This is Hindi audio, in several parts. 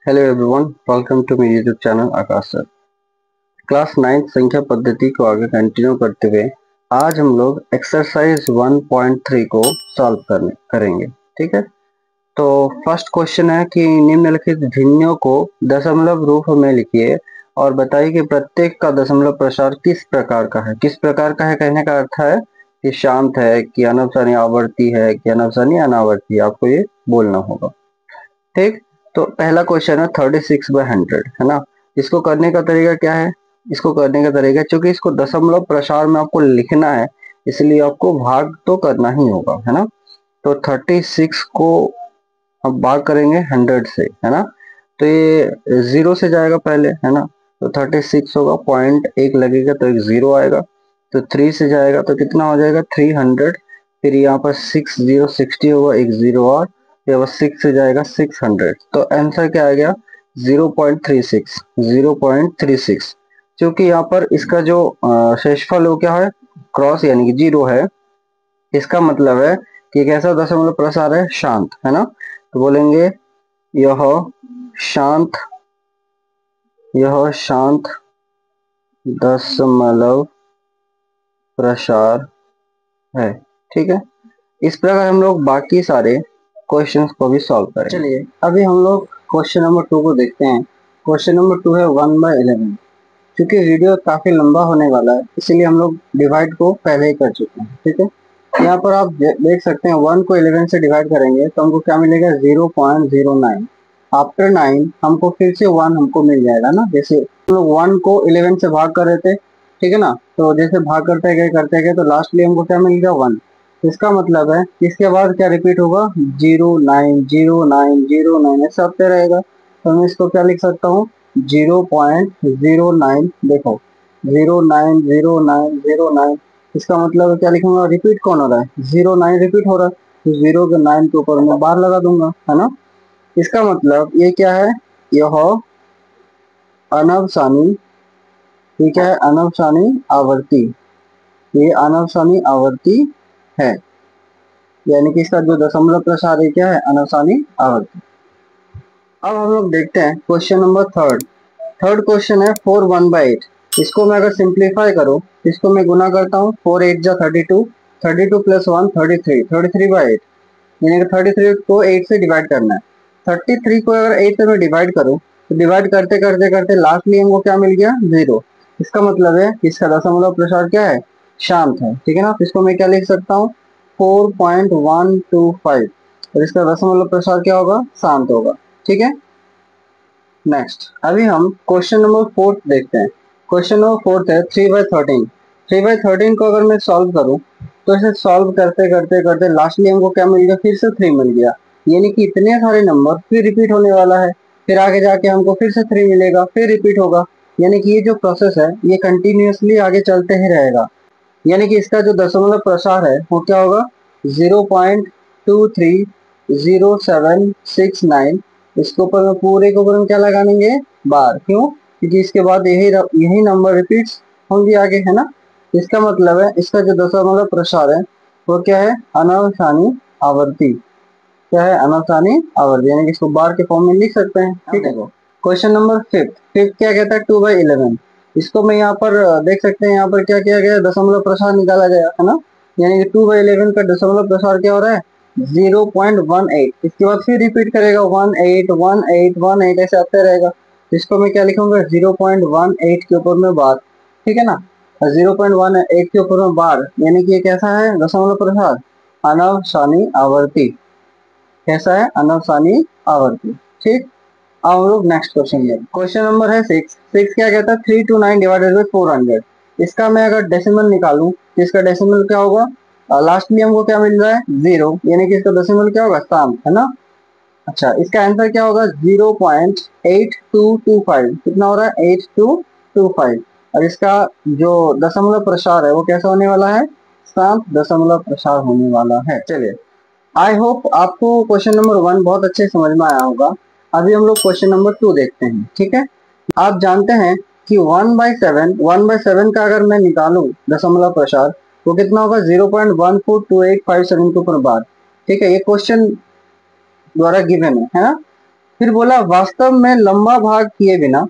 Hello everyone, welcome to my YouTube channel Akash sir. Class 9 संख्या पद्धति को आगे कंटिन्यू करते हुए आज हम लोग एक्सरसाइज 1.3 को सॉल्व करेंगे। ठीक है, तो फर्स्ट क्वेश्चन है कि निम्नलिखित भिन्नों को दशमलव रूप में लिखिए और बताइए कि प्रत्येक का दशमलव प्रसार किस प्रकार का है। किस प्रकार का है कहने का अर्थ है कि शांत है, कि अनवसानी आवर्ती है, कि अनवसानी अनावर्ती, आपको ये बोलना होगा। ठीक, तो पहला क्वेश्चन है 36/100, है ना। इसको करने का तरीका क्या है? इसको करने का तरीका, चूंकि इसको दशमलव प्रसार में आपको लिखना है इसलिए आपको भाग तो करना ही होगा, है ना। तो 36 को अब भाग करेंगे 100 से, है ना। तो ये 0 से जाएगा पहले, है ना। तो 36 होगा, पॉइंट एक लगेगा तो एक 0 आएगा। तो 3 से जाएगा तो कितना हो जाएगा 300। फिर यहाँ पर 60 होगा, एक 0 और यहाँ पर 6 से जाएगा 600। तो आंसर क्या आ गया 0.36। 0.36, क्योंकि यहाँ पर इसका जो शेषफल हो क्या है, क्रॉस यानी कि 0 है। इसका मतलब है कि कैसा दशमलव प्रसार है, शांत, है ना। तो बोलेंगे यह शांत, यह शांत दशमलव प्रसार है। ठीक है, इस प्रकार हम लोग बाकी सारे क्वेश्चंस को भी सॉल्व करेंगे। चलिए अभी हम लोग क्वेश्चन नंबर 2 को देखते हैं। क्वेश्चन नंबर 2 है 1/11। क्योंकि वीडियो काफी लंबा होने वाला है इसीलिए हम लोग डिवाइड को पहले ही कर चुके हैं। ठीक है, यहाँ पर आप देख सकते हैं 1 को 11 से डिवाइड करेंगे तो हमको क्या मिलेगा 0.09। आफ्टर 9 हमको फिर से 1 हमको मिल जाएगा ना। जैसे हम लोग 1 को 11 से भाग कर रहे थे, ठीक है ना। तो जैसे भाग करते गए तो लास्टली हमको क्या मिल गया 1। इसका मतलब है इसके बाद क्या रिपीट होगा 0 9 0 9 0 9 ऐसा होते रहेगा। तो मैं इसको क्या लिख सकता हूँ 0.09। देखो 0 9 0 9 0 9, इसका मतलब क्या लिखूंगा, रिपीट कौन हो रहा है 0 9 रिपीट हो रहा है। तो 0 के 9 के ऊपर मैं बार लगा दूंगा, है ना। इसका मतलब ये क्या है, यह अनवसानी, ये क्या है अनवसानी आवर्ती, ये अनवसानी आवर्ती है। यानी कि इसका जो दशमलव प्रसार है क्या है अनवसानी आवर्ती। अब हम लोग देखते हैं question number third. Third question है 4/1/8। इसको मैं अगर सिंप्लीफाई करूँ, इसको मैं गुना करता हूँ 4 8 जा 32, 32 प्लस 1 33, 33/8। यानी कि 33 को 8 से डिवाइड करना है। 33 को अगर 8 से मैं डिवाइड करूँ तो डिवाइड करते करते करते लास्टली हमको क्या मिल गया 0। इसका मतलब है इसका दशमलव प्रसार क्या है, शांत है। ठीक है ना, तो इसको मैं क्या लिख सकता हूँ 4.125 और इसका दशमलव प्रसार क्या होगा, शांत होगा। ठीक है, नेक्स्ट अभी हम क्वेश्चन नंबर 4 देखते हैं। क्वेश्चन नंबर 4 है 3/13। 3/13 को अगर मैं सॉल्व करूं तो इसे सॉल्व करते करते करते लास्टली हमको क्या मिल गया, फिर से 3 मिल गया। यानी कि इतने सारे नंबर फिर रिपीट होने वाला है। फिर आगे जाके हमको फिर से 3 मिलेगा, फिर रिपीट होगा। यानी कि ये जो प्रोसेस है ये कंटिन्यूअसली आगे चलते ही रहेगा। यानी कि इसका जो दशमलव प्रसार है वो क्या होगा 0.230769। इसके ऊपर में पूरे के ऊपर में क्या लगा देंगे बार, क्यों, क्योंकि इसके बाद यही नंबर रिपीट्स होंगे आगे, है ना। इसका मतलब है इसका जो दशमलव प्रसार है वो क्या है अनावसानी आवर्ती, क्या है अनावसानी आवर्ती। यानी कि इसको बार के फॉर्म में लिख सकते हैं। ठीक है, क्वेश्चन नंबर फिफ्थ। फिफ्थ क्या कहता है 2/11। इसको मैं यहाँ पर देख सकते हैं, यहाँ पर क्या किया गया दशमलव प्रसार निकाला गया, है ना। यानी कि 2/11 का दशमलव प्रसार क्या हो रहा है 0.18। इसके बाद फिर रिपीट करेगा 18 18 18 ऐसे आते रहेगा। इसको मैं क्या लिखूंगा 0.18 के ऊपर में बार। ठीक है ना, 0.18 के ऊपर में बार, यानी कि ये कैसा है दशमलव प्रसार अनावसानी आवर्ती। कैसा है अनावसानी आवर्ती। ठीक, अब हम लोग नेक्स्ट क्वेश्चन में, क्वेश्चन नंबर है 6। 6 क्या कहता है 329 डिवाइडेड बाई 400। इसका मैं अगर डेसिमल निकालूं तो इसका डेसिमल क्या होगा, लास्टली हमको क्या मिल रहा है 0। यानी कि इसका डेसिमल क्या होगा शांत, है ना। अच्छा, इसका आंसर क्या होगा 0.8225। कितना हो रहा है 8225। और इसका जो दशमलव प्रसार है वो कैसा होने वाला है, शांत दशमलव प्रसार होने वाला है। चलिए, आई होप आपको क्वेश्चन नंबर 1 बहुत अच्छे समझ में आया होगा। अभी हम लोग क्वेश्चन नंबर 2 देखते हैं। ठीक है, आप जानते हैं कि 1/7 का अगर मैं निकालूं दशमलव प्रसार वो कितना होगा 0.142857 के ऊपर बार। ठीक है, ये क्वेश्चन द्वारा गिवन है ना। फिर बोला वास्तव में लंबा भाग किए बिना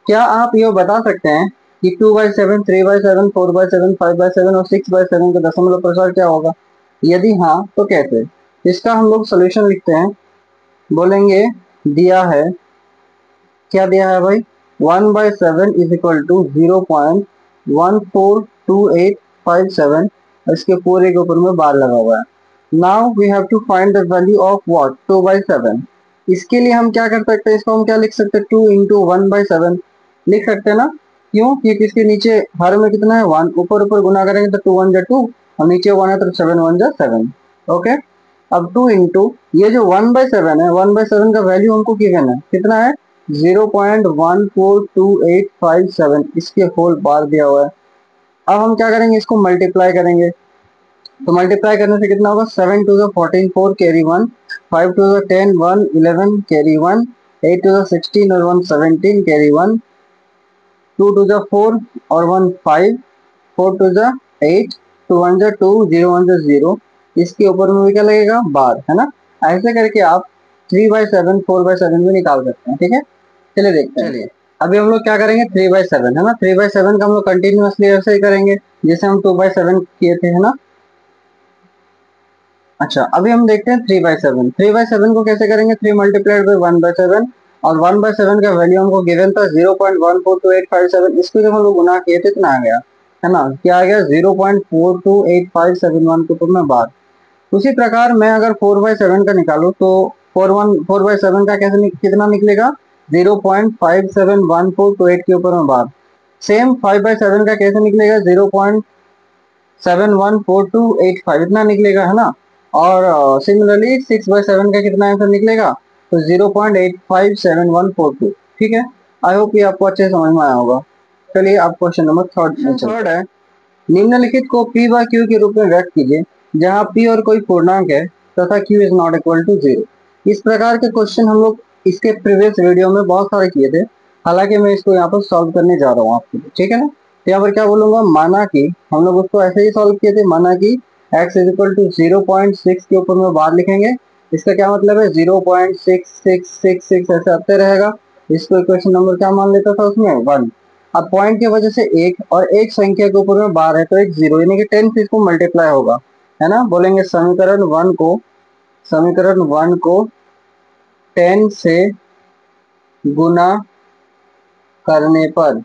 क्या आप यह बता सकते हैं कि 2/7, 3/7, 4/7, 5/7 और 6/7 का दशमलव प्रसार क्या होगा? यदि हाँ तो कैसे? इसका हम लोग सोल्यूशन लिखते हैं। बोलेंगे दिया है, क्या दिया है भाई? 1/7 इज इक्वल टू 0.142857। इसके पूरे के ऊपर में बार लगा हुआ है। Now we have to find the value of what? 2/7। इसके लिए हम क्या कर सकते हैं? इसको हम क्या लिख सकते हैं? 2 इंटू 1/7 लिख सकते हैं ना? क्यों? क्योंकि इसके नीचे हर में कितना है? 1। ऊपर ऊपर गुना करेंगे तो 2 1 जा 2 और नीचे 1 है तो 7 1 जा 7। ओके, अब 2 इंटू ये जो 1/7 है, 1/7 का वैल्यू हमको गिवन है, कितना है? 0.142857। इसके होल बार दिया हुआ है। अब हम क्या करेंगे? इसको मल्टीप्लाई करेंगे। तो मल्टीप्लाई करने से कितना होगा? 7 two the 14 4 carry 1, 5 two the 10 1 11 carry 1, 8 two the 16 और 1 17 कैरी 1, 2 टू द 4 और 1 5, 4 टू द 8, 2 1 जा 2, 0 1 जा 0। इसके ऊपर में भी क्या लगेगा? बार, है ना? ऐसे करके आप 3/7 4/7 भी निकाल सकते हैं। ठीक है, चलिए देखते हैं। चलिए अभी हम लोग क्या करेंगे? 3/7, है ना? 3/7 का हम लोग कंटिन्यूअसली ऐसे ही करेंगे जैसे हम 2/7 किए थे, है ना? अच्छा, अभी हम देखते हैं 3/7। 3/7 को कैसे करेंगे? 3 मल्टीप्लाइड बाई 1/7 और 1/7 का वैल्यू हमको गिवन था 0.142857। इसको जब हम लोग गुना किए थे इतना आ गया, है ना? क्या आ गया? 0.428571 के ऊपर में बार। उसी प्रकार मैं अगर 4/7 का निकालू तो 4/7 का कैसे कितना निकलेगा? 0.571428 के ऊपर में बार। सेम 5/7 का कैसे निकलेगा? 0.714285 इतना निकलेगा, है ना? और सिमिलरली 6/7 का कितना आंसर निकलेगा? तो 0.857142। ठीक है, आई होप ये आपको अच्छे समझ में आया होगा। चलिए अब क्वेश्चन नंबर थर्ड है। निम्नलिखित को P व Q के रूप में व्यक्त कीजिए जहां P और कोई पूर्णांक है तथा Q is not equal to 0। इस प्रकार के क्वेश्चन हम लोग इसके प्रीवियस वीडियो में बहुत सारे किए थे। हालांकि मैं इसको यहाँ पर सॉल्व करने जा रहा हूँ आपके लिए, ठीक है ना? तो यहाँ पर क्या बोलूंगा? माना कि हम लोग उसको ऐसे ही सॉल्व किए थे। माना कि x इज इक्वल टू 0.6 के ऊपर में बार लिखेंगे। इसका क्या मतलब है? 0.6666 ऐसे आते रहेगा। इसको इक्वेशन नंबर क्या मान लेता था उसमें? 1। अब पॉइंट की वजह से एक और एक संख्या के ऊपर में बार है तो एक 0 यानी कि 10 से इसको मल्टीप्लाई होगा, है ना? बोलेंगे समीकरण 1 को 10 से गुना करने पर,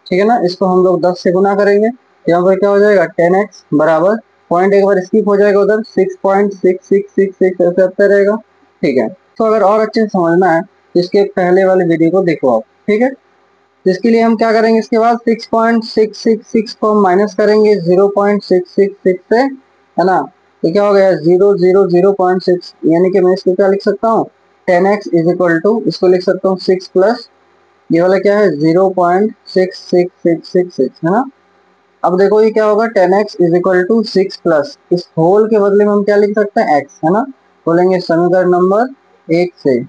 ठीक है ना? इसको हम लोग 10 से गुना करेंगे। यहाँ पर क्या हो जाएगा? 10x बराबर पॉइंट एक बार स्किप हो जाएगा उधर, 6.6666 ऐसे आता रहेगा। ठीक है, तो अगर और अच्छे से समझना है तो इसके पहले वाले वीडियो को देखो आप, ठीक है? तो इसके लिए हम क्या करेंगे? इसके बाद 6.666 को हम माइनस करेंगे 0.666 से, है ना? तो क्या हो गया? 0.6 यानी कि मैं इसको क्या लिख सकता हूँ? 10x इज इक्वल टू, इसको लिख सकता हूँ 6 प्लस ये वाला क्या है? 0.66666, है ना? अब देखो ये क्या होगा? 10x is equal to 6 plus इस होल के बदले में हम क्या लिख सकते हैं? x, है ना? बोलेंगे समीकरण नंबर 1 से।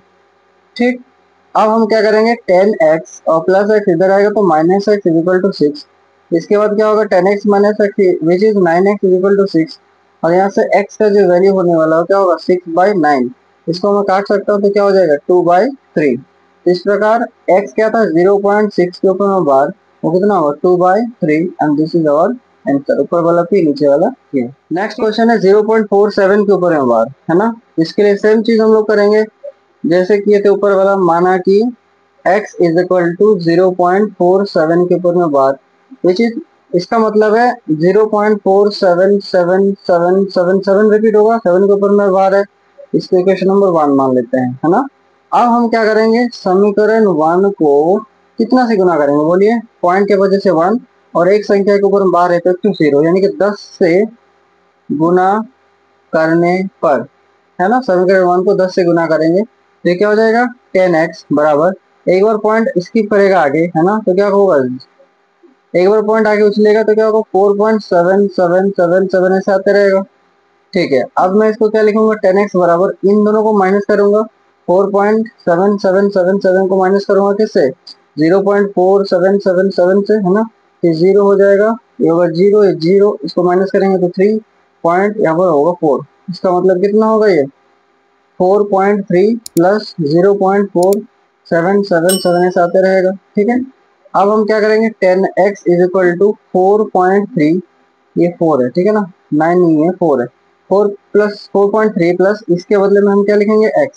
ठीक, अब हम क्या करेंगे? 10x और प्लस x इधर आएगा तो minus X is equal to 6। इसके बाद क्या होगा? 10x minus X which is 9x is equal to 6 और यहाँ से x का जो वैल्यू होने वाला है क्या होगा? 6/9। इसको मैं काट सकता हूँ तो क्या हो जाएगा? 2/3। इस प्रकार x क्या था? 0.6 के ऊपर में बार, वो कितना होगा? 2/3 and this is our answer. ऊपर वाला p, नीचे वाला q। नेक्स्ट क्वेश्चन है 0.47 के ऊपर में बार, है ना? इसके लिए सेम चीज हम लोग करेंगे जैसे किए थे ऊपर वाला। माना कि x इज इक्वल टू 0.47 के ऊपर में बार विच इज, इसका मतलब है 0.477777 रिपीट होगा, 7 के ऊपर में बार है। इसको इक्वेशन नंबर 1 मान लेते हैं, है ना? अब हम क्या करेंगे? समीकरण 1 को कितना से गुना करेंगे? बोलिए। पॉइंट के वजह से 1 और एक संख्या के ऊपर बार है तो 0 यानी कि 10 से गुना करने पर, है ना? समीकरण 1 को 10 से गुना करेंगे तो क्या हो जाएगा? 10x बराबर, एक बार पॉइंट स्किप करेगा आगे, है ना? तो क्या होगा? एक बार पॉइंट आगे उछलेगा तो क्या होगा? 4.7777 ऐसे आते रहेगा। ठीक है, अब मैं इसको क्या लिखूंगा? 10x बराबर इन दोनों को माइनस करूंगा। 4.7777 को माइनस करूंगा किससे? 0.4777 से, है ना? ये 0 हो जाएगा, ये होगा 0, ये 0, इसको माइनस करेंगे तो 3 पॉइंट यहाँ पर होगा 4। इसका मतलब कितना होगा? ये 4.3 प्लस 0.4777 ऐसा आते रहेगा। ठीक है, अब हम क्या करेंगे, 10x इज इक्वल टू 4.3, ये 4 है, ठीक है ना, 9 नहीं है, 4 है, 4+4.3 प्लस इसके बदले में हम क्या लिखेंगे, x।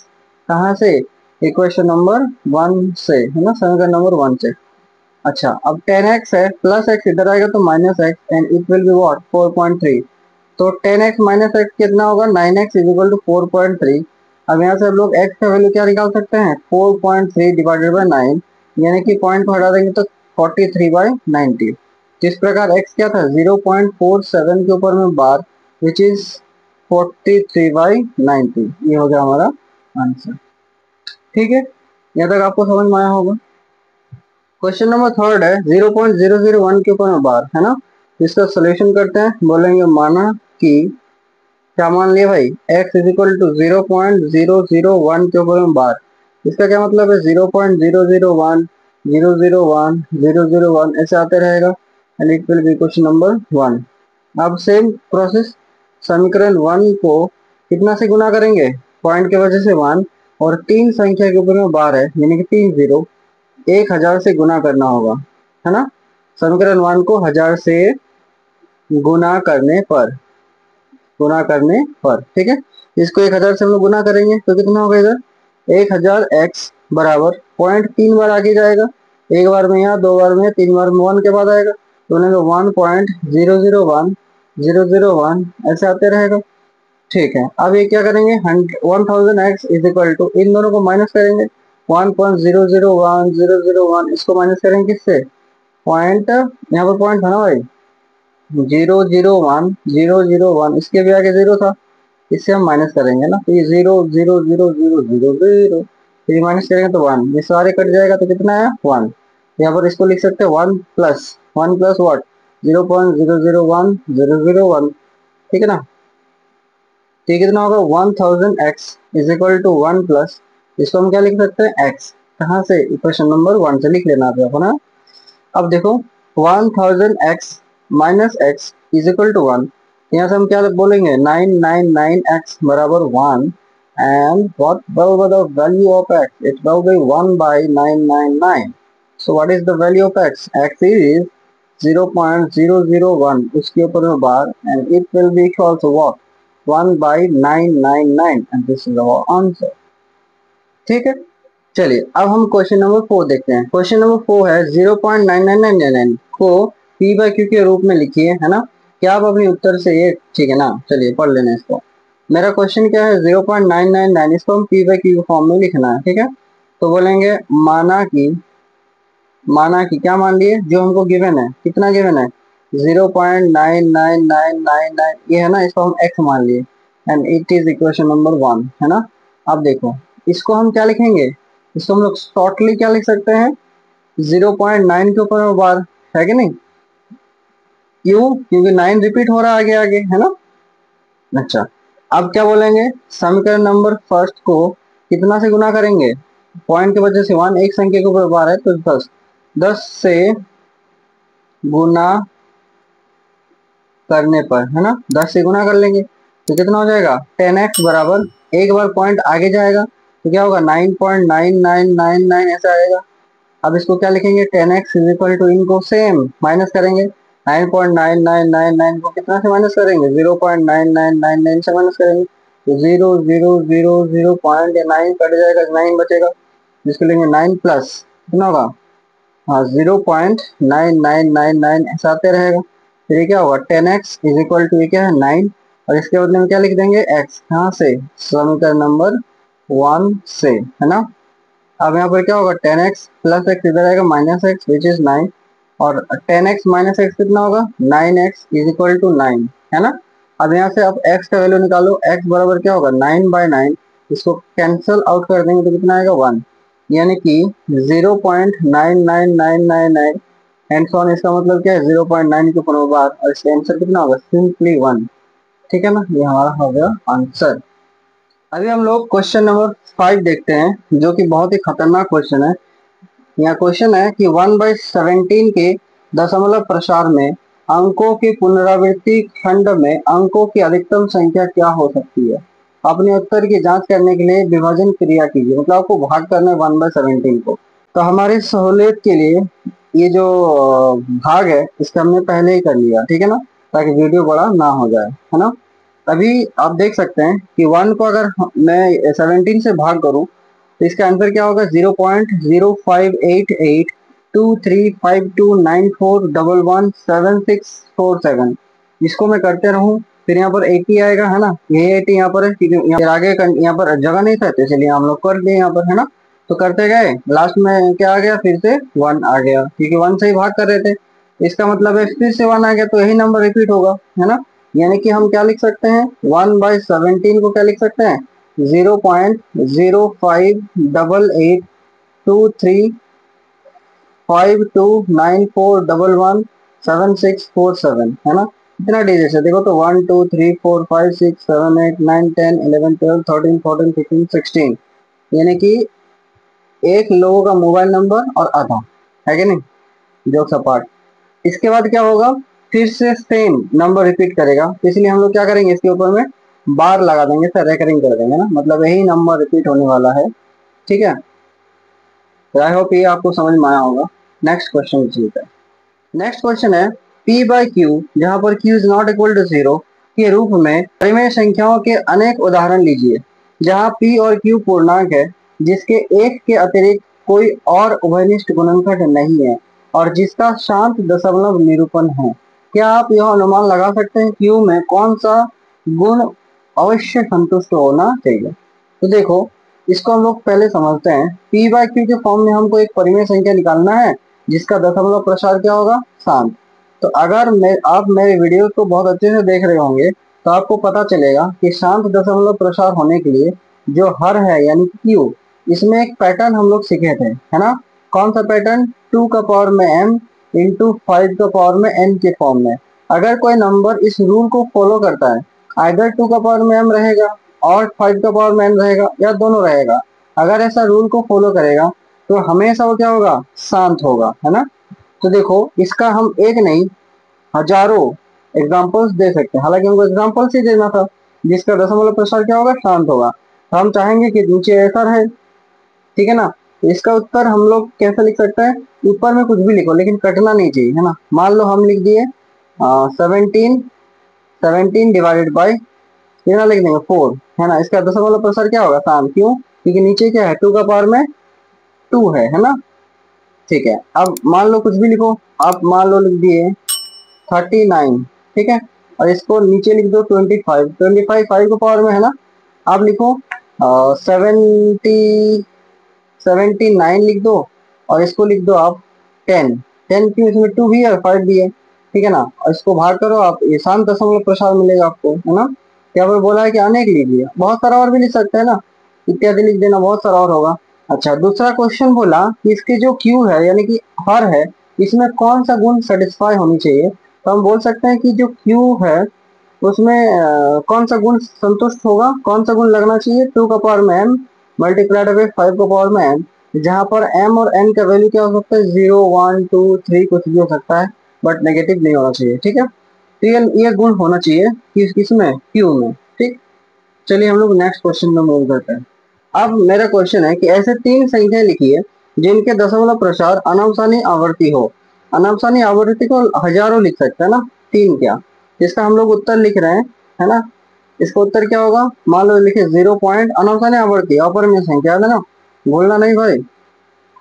कहाँ से, इक्वेशन नंबर 1 से, है ना, समीकरण नंबर 1 से। अच्छा, अब 10x है, प्लस x इधर आएगा तो minus x and it will be what, 4.3। तो 10x माइनस x कितना होगा, 9x इज इक्वल टू 4.3। अब यहाँ से हम लोग x का वैल्यू क्या निकाल सकते हैं, 4.3 डिवाइडेड बाय 9, यानी कि पॉइंट को हटा देंगे तो 43/90। जिस प्रकार x क्या था, 0.47 के ऊपर में बार, विच इज 43/90। ये हो गया हमारा आंसर। ठीक है, यहाँ तक आपको समझ में आया होगा। क्वेश्चन नंबर थर्ड है, 0.001 के ऊपर में बार, है ना। इसका सोल्यूशन करते हैं। बोलेंगे माना कि, क्या मान लिया भाई, x इज इक्वल टू 0.001 के ऊपर में बार। इसका क्या मतलब है, 0.001 001 001 ऐसे आते रहेगा and it will B question number 1। अब सेम प्रोसेस, समीकरण 1 को कितना से गुना करेंगे, पॉइंट के वजह से 1, और 3 संख्या के ऊपर में बार है, यानी कि 3 0, 1000 से गुना करना होगा, है ना। समीकरण 1 को 1000 से गुना करने पर, ठीक है, इसको 1000 से हम लोग गुना करेंगे तो कितना होगा, इधर 1000x बराबर पॉइंट 3 बार आगे जाएगा, एक बार में यहाँ, 2 बार में, 3 बार में 1 के बाद आएगा, तो बोलेंगे 1.001 001 ऐसे आते रहेगा। ठीक है, अब ये क्या करेंगे, 1000x इज इक्वल टू, इन दोनों को माइनस करेंगे, 1.001 001 इसको माइनस करेंगे किससे, पॉइंट, यहाँ पर पॉइंट था ना भाई, 001 इसके भी आगे 0 था, इससे हम माइनस करेंगे ना, तो ये 0 0 0 0 0 0, तो ये माइनस करेंगे तो 1, ये सारे कट जाएगा तो कितना है 1। यहाँ पर इसको लिख सकते हैं 1 प्लस व्हाट, 0.001 ठीक है ना। तो ये कितना होगा, 1000x is equal to 1 plus, इसको हम क्या लिख सकते हैं, x। कहाँ से, इक्वेशन नंबर 1 से लिख लेना आपको ना। अब देखो, 1000x minus x is equal to 1, यहाँ से हम क्या बोलेंगे, 999x बराबर 1, and what will the value of x, it will be 1/999। So what is the value of x, x is 0.001 उसके ऊपर में bar, and it will be equal to what, 1/999, and this is our answer. ठीक है, चलिए अब हम क्वेश्चन नंबर 4 देखते हैं। क्वेश्चन नंबर 4 है, 0.9999 को p बाई क्यू के रूप में लिखिए, है ना। क्या आप अपने उत्तर से ये, ठीक है ना, चलिए पढ़ लेना इसको। मेरा क्वेश्चन क्या है, 0.999 इसको हम p बाई क्यू के फॉर्म में लिखना है। ठीक है, तो बोलेंगे माना कि क्या मान लिए, जो हमको गिवन है, कितना गिवन है, 0.99999, ये है ना, इसको हम x मान लिए, and it is equation number 1, है ना। अब देखो, इसको हम क्या लिखेंगे, इसको हम लोग शॉर्टली क्या लिख सकते हैं, 0.9 के ऊपर में बार, है कि नहीं, क्यों, क्योंकि 9 रिपीट हो रहा है आगे आगे, है ना। अच्छा, अब क्या बोलेंगे, समीकरण नंबर फर्स्ट को कितना से गुना करेंगे, पॉइंट की वजह से 1, एक संख्या के ऊपर बार है तो 10 से गुना करने पर, है ना, 10 से गुना कर लेंगे तो कितना हो जाएगा, 10x बराबर, एक बार पॉइंट आगे जाएगा तो क्या होगा, 9.9999 ऐसा आएगा। अब इसको क्या लिखेंगे, 10x इज इक्वल टू, इनको सेम माइनस करेंगे, 9.9999 को कितना से माइनस करेंगे, 0.9999 से माइनस करेंगे, तो 0 0 0 0 पॉइंट 9 कट जाएगा, 9 बचेगा, जिसको लेंगे 9 प्लस कितना होगा, हाँ 0.9999 ऐसा आते रहेगा। फिर ये क्या होगा, 10x इज इक्वल टू, ये क्या है 9, और इसके बदले में क्या लिख देंगे, x। कहाँ से, समीकरण नंबर 1 से, है ना। अब यहाँ पर क्या होगा, 10x प्लस x इधर आएगा माइनस x विच इज 9, और 10x माइनस x कितना होगा, 9x इज इक्वल टू 9, है ना। अब यहाँ से आप x का वैल्यू निकालो, x बराबर क्या होगा, 9/9, इसको कैंसिल आउट कर देंगे तो कितना आएगा 1, यानी कि 0.99999 एंड सो ऑन, इसका मतलब क्या है, 0.9 के ऊपर बार, और इसका आंसर कितना होगा, सिंपली 1। ठीक है ना, ये हमारा हो गया आंसर। अभी हम लोग क्वेश्चन नंबर 5 देखते हैं, जो कि बहुत ही खतरनाक क्वेश्चन है। यहाँ क्वेश्चन है कि 1/17 के दशमलव प्रसार में अंकों की पुनरावृत्ति खंड में अंकों की अधिकतम संख्या क्या हो सकती है। अपने उत्तर की जांच करने के लिए विभाजन क्रिया कीजिए, मतलब आपको भाग करना है 1/17 को। तो हमारी सहूलियत के लिए ये जो भाग है इसका हमने पहले ही कर लिया, ठीक है ना, ताकि वीडियो बड़ा ना हो जाए, है ना। अभी आप देख सकते हैं कि 1 को अगर मैं 17 से भाग करूं तो इसका आंसर क्या होगा, 0.05882352941117 इसको मैं करते रहूं, फिर यहाँ पर 80 आएगा, है ना, ये 80 यहाँ पर है क्योंकि यहाँ आगे यहाँ पर जगह नहीं था तो इसलिए हम लोग कर दिए यहाँ पर, है ना। तो करते गए, लास्ट में क्या आ गया, फिर से 1 आ गया क्योंकि 1 से ही भाग कर रहे थे। इसका मतलब है फिर से 1 आ गया तो यही नंबर रिपीट होगा, है ना। यानी कि हम क्या लिख सकते हैं, 1/17 को क्या लिख सकते हैं, 0.0588235294117647, है ना। इतना डिजिट है, देखो तो 1 2 3 4 5 6 7 8 9 10 11 12 13 14 15 16, यानी कि एक लोगों का मोबाइल नंबर और आधा, है कि नहीं, जो सपाट। इसके बाद क्या होगा, फिर से सेम नंबर रिपीट करेगा, तो इसलिए हम लोग क्या करेंगे, इसके ऊपर में बार लगा देंगे, सर रेकरिंग कर देंगे ना, मतलब यही नंबर रिपीट होने वाला है, ठीक है। आई होप ये आपको समझ में आया होगा। नेक्स्ट क्वेश्चन चलते हैं। नेक्स्ट क्वेश्चन है P बाई क्यू, जहां पर Q is not equal to 0 के रूप में परिमेय संख्याओं के अनेक उदाहरण लीजिए, जहां P और Q पूर्णांक है जिसके एक के अतिरिक्त कोई और उभयनिष्ठ गुणनखंड नहीं है और जिसका शांत दशमलव निरूपण है। क्या आप यह अनुमान लगा सकते हैं Q में कौन सा गुण अवश्य संतुष्ट होना चाहिए। तो देखो, इसको हम लोग पहले समझते हैं। P बाई क्यू के फॉर्म में हमको एक परिमेय संख्या निकालना है जिसका दशमलव प्रसार क्या होगा, शांत। तो अगर आप मेरे वीडियो को बहुत अच्छे से देख रहे होंगे तो आपको पता चलेगा कि शांत दशमलव प्रसार होने के लिए जो हर है यानी कि क्यू, इसमें एक पैटर्न हम लोग सीखे थे, है ना। कौन सा पैटर्न, 2 का पावर में m इंटू 5 का पावर में n के फॉर्म में। अगर कोई नंबर इस रूल को फॉलो करता है, आइदर 2 का पावर में m रहेगा और 5 का पावर में n रहेगा या दोनों रहेगा, अगर ऐसा रूल को फॉलो करेगा तो हमेशा वो क्या होगा, शांत होगा, है ना। तो देखो, इसका हम एक नहीं हजारों एग्जाम्पल्स दे सकते हैं, हालांकि हमको एग्जाम्पल्स ही देना था जिसका दशमलव प्रसार क्या होगा, शांत होगा। तो हम चाहेंगे कि नीचे ऐसा रहे, ठीक है ना। तो इसका उत्तर हम लोग कैसे लिख सकते हैं, ऊपर में कुछ भी लिखो लेकिन कटना नहीं चाहिए, है ना। मान लो हम लिख दिए 17 डिवाइडेड बाई, कितना लिख देंगे 4, है ना। इसका दशमलव प्रसार क्या होगा, शांत, क्यों, क्योंकि नीचे क्या है, 2 का पावर में 2 है ना। ठीक है, अब मान लो कुछ भी लिखो, आप मान लो लिख दिए 39, ठीक है, और इसको नीचे लिख दो 25, 25 5 को पावर में है ना। आप लिखो 79 लिख दो और इसको लिख दो आप 10, 10 क्यों, इसमें 2 भी है और 5 भी है, ठीक है ना। और इसको भाग करो आप, ये शांत दशमलव प्रसार मिलेगा आपको, है ना। क्या पर बोला है कि अनेक लीजिए, बहुत सारा और भी लिख सकते हैं ना, इत्यादि लिख देना, बहुत सारा और होगा। अच्छा, दूसरा क्वेश्चन बोला कि इसके जो क्यू है यानी कि हर है, इसमें कौन सा गुण सेटिस्फाई होनी चाहिए। तो हम बोल सकते हैं कि जो क्यू है उसमें कौन सा गुण संतुष्ट होगा, कौन सा गुण लगना चाहिए, 2 का पावर में m मल्टीप्लाइड बाई 5 का पावर में n, जहां पर m और n का वैल्यू क्या हो सकता है, 0 1 2 3 कुछ भी हो सकता है, बट नेगेटिव नहीं होना चाहिए, ठीक है। तो ये गुण होना चाहिए किसमें, क्यू में, ठीक। चलिए हम लोग नेक्स्ट क्वेश्चन में मूव करते हैं। अब मेरा क्वेश्चन है कि ऐसे 3 संख्याएं लिखिए जिनके दशमलव प्रसार अनवसानी आवर्ती हो। अनवसानी आवर्ती को हजारों लिख सकते हैं ना, 3 क्या, इसका हम लोग उत्तर लिख रहे हैं, है ना। इसका उत्तर क्या होगा, मान लो लिखे 0 पॉइंट अनवसानी आवर्ती अपर में संख्या, है ना, बोलना नहीं भाई,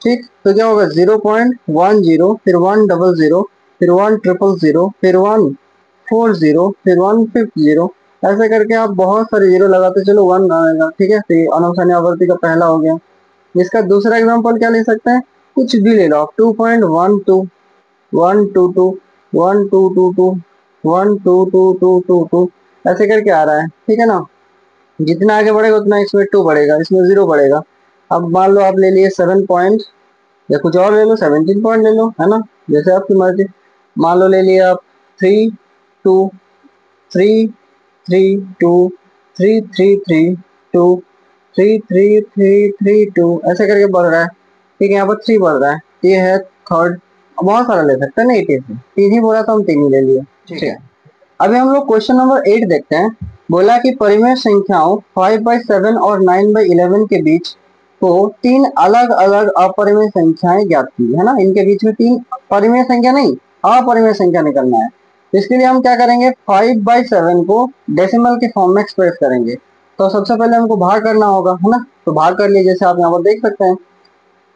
ठीक। तो क्या होगा, 0.10, फिर 100, फिर 10000, फिर 140, फिर 150, ऐसे करके आप बहुत सारे जीरो लगाते चलो 1 आएगा, ठीक है। तो ये अनवसानी आवर्ती का पहला हो गया। इसका दूसरा एग्जांपल क्या ले सकते हैं, कुछ भी ले लो आप, 2.12, 122, 1222, 12222, ऐसे करके आ रहा है, ठीक है ना। जितना आगे बढ़ेगा उतना इसमें 2 बढ़ेगा, इसमें 0 बढ़ेगा। अब मान लो आप ले लिए 7 पॉइंट या कुछ और ले लो, 17 पॉइंट ले लो, है ना, जैसे आपकी मर्जी। मान लो ले लिए आप 3 2 3 3 2 3 3 3 2 3 3 3 3 2, ऐसे करके बढ़ रहा है, ठीक है। यहाँ पर 3 बढ़ रहा है, ये है थर्ड। बहुत सारा ले सकते हैं ना, 80 से 3 ही बोला तो हम 3 ही ले लिए, ठीक है। अभी हम लोग क्वेश्चन नंबर 8 देखते हैं। बोला कि परिमेय संख्याओं 5/7 और 9/11 के बीच को तीन अलग अलग अपरिमेय संख्याएं ज्ञात की है ना। इनके बीच में तीन परिमेय संख्या नहीं अपरिमेय संख्या निकलना है। इसके लिए हम क्या करेंगे, 5/7 को डेसिमल के फॉर्म में एक्सप्रेस करेंगे। तो सबसे पहले हमको भाग करना होगा है ना। तो भाग कर लिए, जैसे आप यहाँ पर देख सकते हैं।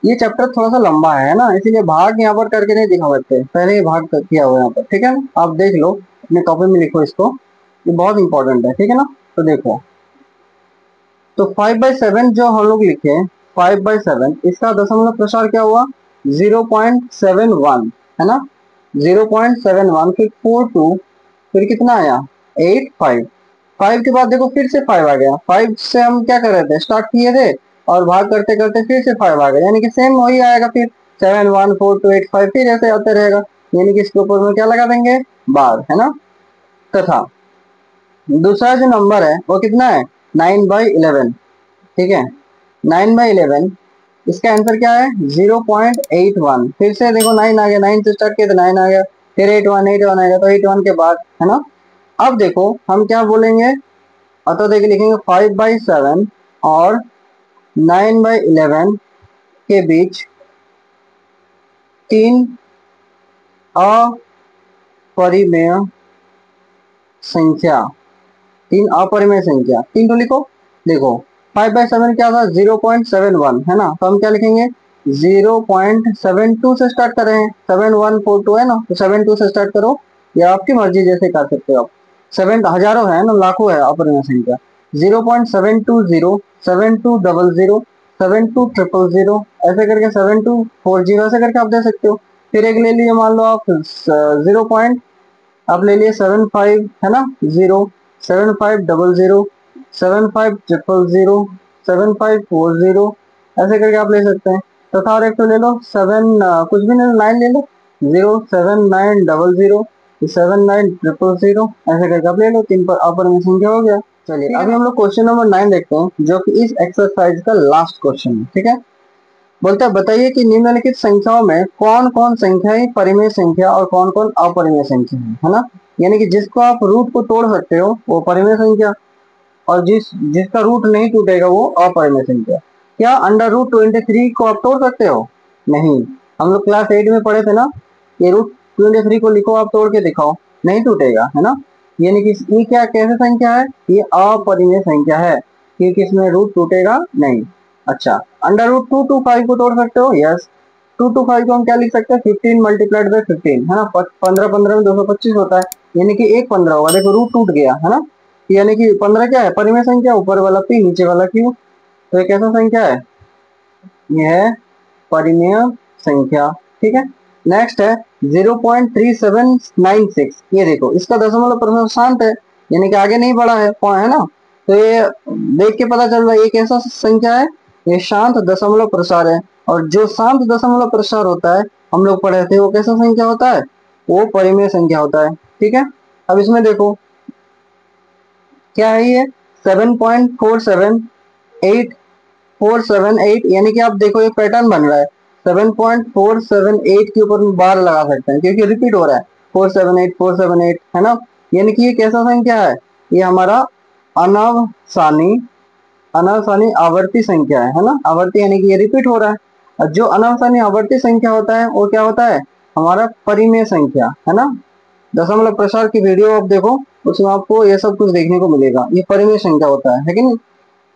ये चैप्टर थोड़ा सा लंबा है ना, इसीलिए भाग यहाँ पर करके नहीं दिखा सकते, पहले ही भाग किया हुआ यहाँ पर। ठीक है, आप देख लो अपने कॉपी में, लिखो इसको, ये बहुत इंपॉर्टेंट है। ठीक है ना, तो देखो, तो 5/7 जो हम लोग लिखे 5/7, इसका दशमलव प्रसार क्या हुआ 0.71 है ना, 0.71, फिर 42, फिर कितना आया 85, 5 के बाद देखो फिर से 5 आ गया। 5 से हम क्या कर रहे थे, स्टार्ट किए थे और भाग करते करते फिर से 5 आ गया, यानी कि सेम वही आएगा। फिर 7 1 4 2 8 5 फिर ऐसे आते रहेगा, यानी कि इसके ऊपर में क्या लगा देंगे, बार है ना। तथा दूसरा जो नंबर है वो कितना है 9/11। ठीक है, 9/11, इसका आंसर क्या है 0.81। फिर से देखो 9 आ गया, 9 से स्टार्ट किया तो 9 आ गया, फिर 81 आ गया, तो 81 के बाद है ना। अब देखो हम क्या बोलेंगे, तो देखिए लिखेंगे 5/7 और 9/11 के बीच तीन अपरिमेय संख्या, तीन अपरिमेय संख्या, तीन तो लिखो। देखो 5/7 क्या था 0.71 है ना, तो हम क्या लिखेंगे 0.72 से स्टार्ट कर रहे हैं, 7142 है ना, तो 72 से स्टार्ट करो, या आपकी मर्जी जैसे कर सकते हो आप। 7 हजारों है ना, लाखों है अपरिमेय संख्या। 0.720, 7200, 7200, ऐसे करके 7240, ऐसे करके आप दे सकते हो। फिर एक ले लीजिए, मान लो आप 0. आप ले लिए 75 है ना, 0, 7500, 7500, 7540, ऐसे करके आप ले सकते हैं। तथा और एक तो ले लो 7, कुछ भी नहीं, 9 ले लो, 07900, 79000, ऐसे करके आप ले लो, तीन पर अपर में संख्या हो गया। चलिए अभी हम लोग क्वेश्चन नंबर 9 देखते हैं, जो कि इस एक्सरसाइज का लास्ट क्वेश्चन है। ठीक है, बोलता है बताइए कि निम्नलिखित संख्याओं में कौन कौन संख्याएं परिमेय संख्या और कौन कौन अपरिमेय संख्या है ना। यानी कि जिसको आप रूट को तोड़ सकते हो वो परिमेय संख्या, और जिसका रूट नहीं टूटेगा वो अपरिमेय संख्या। क्या √23 को आप तोड़ सकते हो, नहीं। हम लोग क्लास 8 में पढ़े थे ना, ये √23 को लिखो, आप तोड़ के दिखाओ, नहीं टूटेगा है ना। यानी कि ये क्या कैसे संख्या है, ये अपरिमेय संख्या है, क्योंकि इसमें रूट टूटेगा नहीं। अच्छा, √225 को तोड़ सकते हो, यस। 225 को हम क्या लिख सकते हैं 15 मल्टीप्लाइड बाई 15 है ना, 15 15 में 225 होता है, यानी कि एक 15 होगा। देखो रूट टूट गया है ना, यानी कि 15 क्या है परिमेय संख्या, ऊपर वाला p नीचे वाला q, तो ये कैसा संख्या है, यह है परिमेय संख्या। ठीक है, नेक्स्ट है 0.3796, ये देखो इसका दशमलव प्रसार शांत है, यानी कि आगे नहीं बढ़ा है ना। तो ये देख के पता चल रहा है ये कैसा संख्या है, ये शांत दशमलव प्रसार है। और जो शांत दशमलव प्रसार होता है हम लोग पढ़े थे, वो कैसा संख्या होता है, वो परिमेय संख्या होता है। ठीक है, अब इसमें देखो क्या है, ये 7.478, यानी कि आप देखो ये पैटर्न बन रहा है, 7.478 के ऊपर बार लगा सकते हैं, क्योंकि रिपीट हो रहा है 478 478 है ना। यानी कि ये कैसा संख्या है, ये हमारा अनवसानी अनवसानी आवर्ती संख्या है ना। आवर्ती यानी कि ये रिपीट हो रहा है, और जो अनवसानी आवर्ती संख्या होता है वो क्या होता है, हमारा परिमेय संख्या है ना। दशमलव प्रसार की वीडियो आप देखो, उसमें आपको ये सब कुछ देखने को मिलेगा, ये परिमेय संख्या होता है कि नहीं।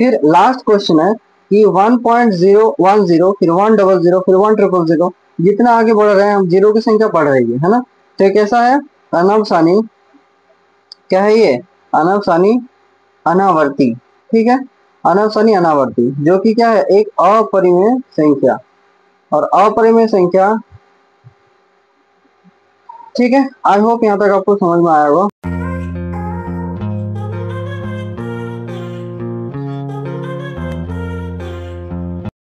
फिर लास्ट क्वेश्चन है कि 1.010, फिर 100, फिर 1000, जितना आगे बढ़ रहे हैं हम जीरो की संख्या बढ़ रही है ना। तो ये कैसा है, अनवसानी, क्या है ये, अनवसानी अनावर्ती। ठीक है, अनवसानी अनावर्ती, जो कि क्या है, एक अपरिमेय संख्या, और अपरिमेय संख्या। ठीक है, आई होप यहाँ तक आपको समझ में आया होगा।